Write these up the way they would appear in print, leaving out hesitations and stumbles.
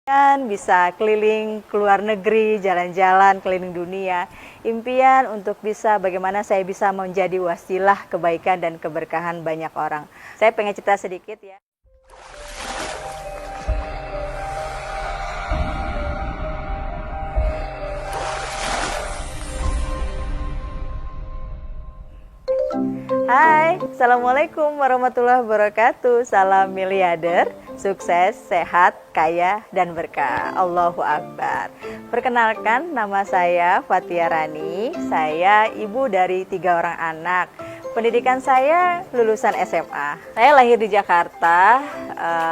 Impian bisa keliling ke luar negeri, jalan-jalan keliling dunia. Impian untuk bisa bagaimana saya bisa menjadi wasilah kebaikan dan keberkahan banyak orang. Saya pengen cerita sedikit ya. Hai, Assalamualaikum warahmatullahi wabarakatuh. Salam miliarder, sukses, sehat, kaya, dan berkah. Allahu Akbar. Perkenalkan, nama saya Fathia Rani. Saya ibu dari 3 orang anak. Pendidikan saya lulusan SMA. Saya lahir di Jakarta,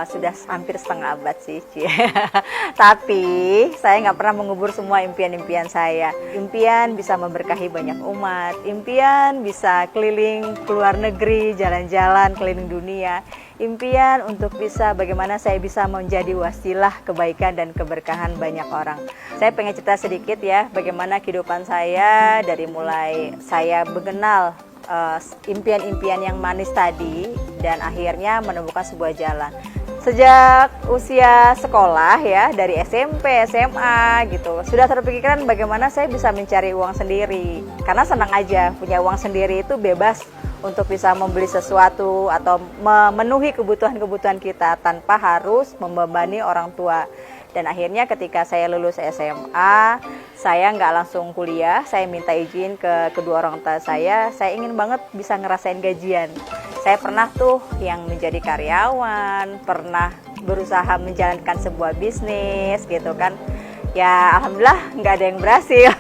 sudah hampir setengah abad sih. Tapi saya nggak pernah mengubur semua impian-impian saya. Impian bisa memberkahi banyak umat, impian bisa keliling ke luar negeri, jalan-jalan keliling dunia. Impian untuk bisa bagaimana saya bisa menjadi wasilah kebaikan dan keberkahan banyak orang. Saya pengen cerita sedikit ya, bagaimana kehidupan saya dari mulai saya mengenal impian-impian yang manis tadi dan akhirnya menemukan sebuah jalan. Sejak usia sekolah ya, dari SMP, SMA gitu, sudah terpikirkan bagaimana saya bisa mencari uang sendiri. Karena senang aja punya uang sendiri, itu bebas untuk bisa membeli sesuatu atau memenuhi kebutuhan-kebutuhan kita tanpa harus membebani orang tua. Dan akhirnya ketika saya lulus SMA, saya nggak langsung kuliah, saya minta izin ke kedua orang tua saya ingin banget bisa ngerasain gajian. Saya pernah tuh yang menjadi karyawan, pernah berusaha menjalankan sebuah bisnis gitu kan. Ya alhamdulillah nggak ada yang berhasil.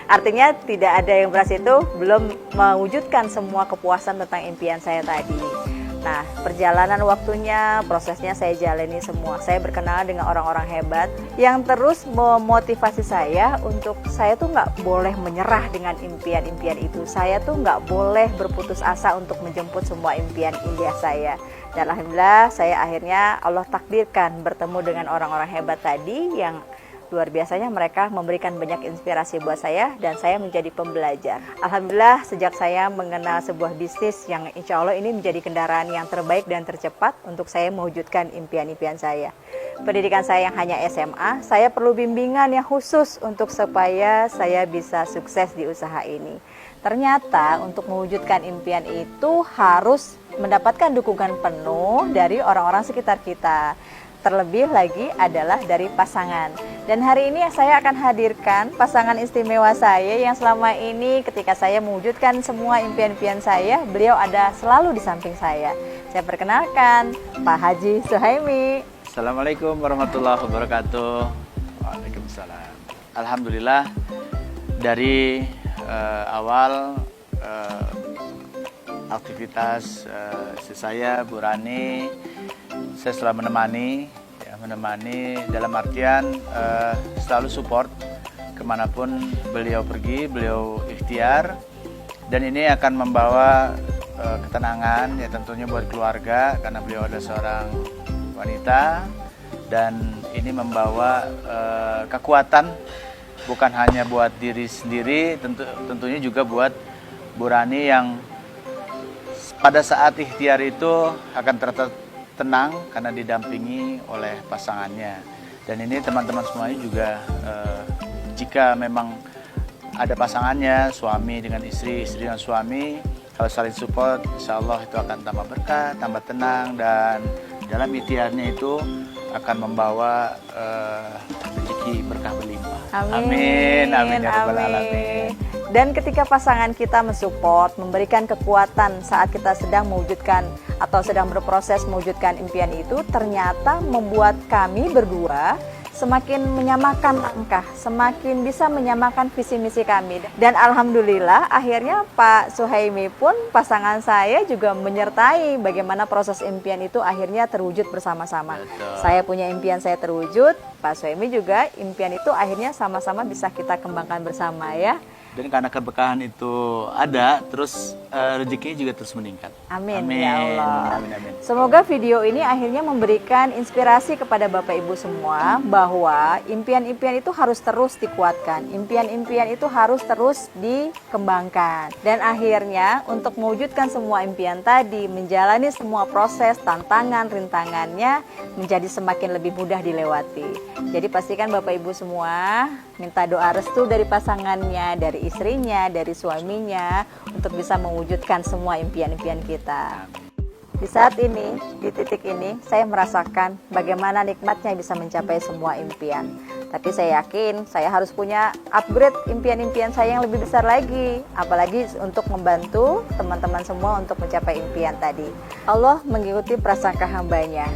Artinya tidak ada yang berhasil itu belum mewujudkan semua kepuasan tentang impian saya tadi. Nah, perjalanan waktunya, prosesnya saya jalani semua. Saya berkenalan dengan orang-orang hebat yang terus memotivasi saya untuk saya tuh nggak boleh menyerah dengan impian-impian itu. Saya tuh nggak boleh berputus asa untuk menjemput semua impian indah saya. Dan alhamdulillah saya akhirnya Allah takdirkan bertemu dengan orang-orang hebat tadi yang luar biasanya, mereka memberikan banyak inspirasi buat saya dan saya menjadi pembelajar. Alhamdulillah sejak saya mengenal sebuah bisnis yang insya Allah ini menjadi kendaraan yang terbaik dan tercepat untuk saya mewujudkan impian-impian saya. Pendidikan saya yang hanya SMA, saya perlu bimbingan yang khusus untuk supaya saya bisa sukses di usaha ini. Ternyata untuk mewujudkan impian itu harus mendapatkan dukungan penuh dari orang-orang sekitar kita. Terlebih lagi adalah dari pasangan. Dan hari ini saya akan hadirkan pasangan istimewa saya yang selama ini ketika saya mewujudkan semua impian-impian saya, beliau ada selalu di samping saya. Saya perkenalkan Pak Haji Suhaimi. Assalamualaikum warahmatullahi wabarakatuh. Waalaikumsalam. Alhamdulillah dari awal aktivitas istri saya, Bu Rani, saya selalu menemani dalam artian selalu support kemanapun beliau pergi, beliau ikhtiar, dan ini akan membawa ketenangan ya tentunya buat keluarga karena beliau adalah seorang wanita, dan ini membawa kekuatan bukan hanya buat diri sendiri, tentunya juga buat Bu Rani yang pada saat ikhtiar itu akan tenang karena didampingi oleh pasangannya. Dan ini teman-teman semuanya juga jika memang ada pasangannya, suami dengan istri, istri dengan suami, kalau saling support, insya Allah itu akan tambah berkah, tambah tenang, dan dalam ikhtiarnya itu akan membawa rezeki berkah berlimpah. Amin. Amin ya rabbal alamin. Dan ketika pasangan kita mensupport, memberikan kekuatan saat kita sedang mewujudkan atau sedang berproses mewujudkan impian itu, ternyata membuat kami berdua semakin menyamakan langkah, semakin bisa menyamakan visi misi kami. Dan alhamdulillah akhirnya Pak Suhaimi pun, pasangan saya, juga menyertai bagaimana proses impian itu akhirnya terwujud bersama-sama. Saya punya impian saya terwujud, Pak Suhaimi juga impian itu akhirnya sama-sama bisa kita kembangkan bersama ya. Dan karena keberkahan itu ada, terus rezekinya juga terus meningkat. Amin, Amin. ya Allah. Amin, amin. Semoga video ini akhirnya memberikan inspirasi kepada Bapak Ibu semua bahwa impian-impian itu harus terus dikuatkan. Impian-impian itu harus terus dikembangkan. Dan akhirnya untuk mewujudkan semua impian tadi, menjalani semua proses, tantangan, rintangannya menjadi semakin lebih mudah dilewati. Jadi pastikan Bapak Ibu semua minta doa restu dari pasangannya, dari istrinya, dari suaminya untuk bisa mewujudkan semua impian-impian kita. Di saat ini, di titik ini, saya merasakan bagaimana nikmatnya bisa mencapai semua impian. Tapi saya yakin saya harus punya upgrade impian-impian saya yang lebih besar lagi. Apalagi untuk membantu teman-teman semua untuk mencapai impian tadi. Allah mengikuti prasangka hambanya.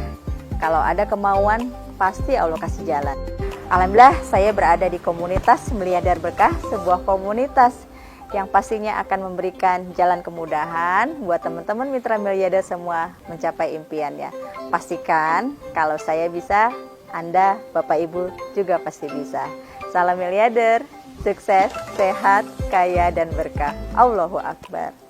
Kalau ada kemauan, pasti Allah kasih jalan. Alhamdulillah saya berada di komunitas Miliader Berkah, sebuah komunitas yang pastinya akan memberikan jalan kemudahan buat teman-teman mitra miliarder semua mencapai impiannya. Pastikan kalau saya bisa, Anda, Bapak Ibu juga pasti bisa. Salam miliarder, sukses, sehat, kaya, dan berkah. Allahu Akbar.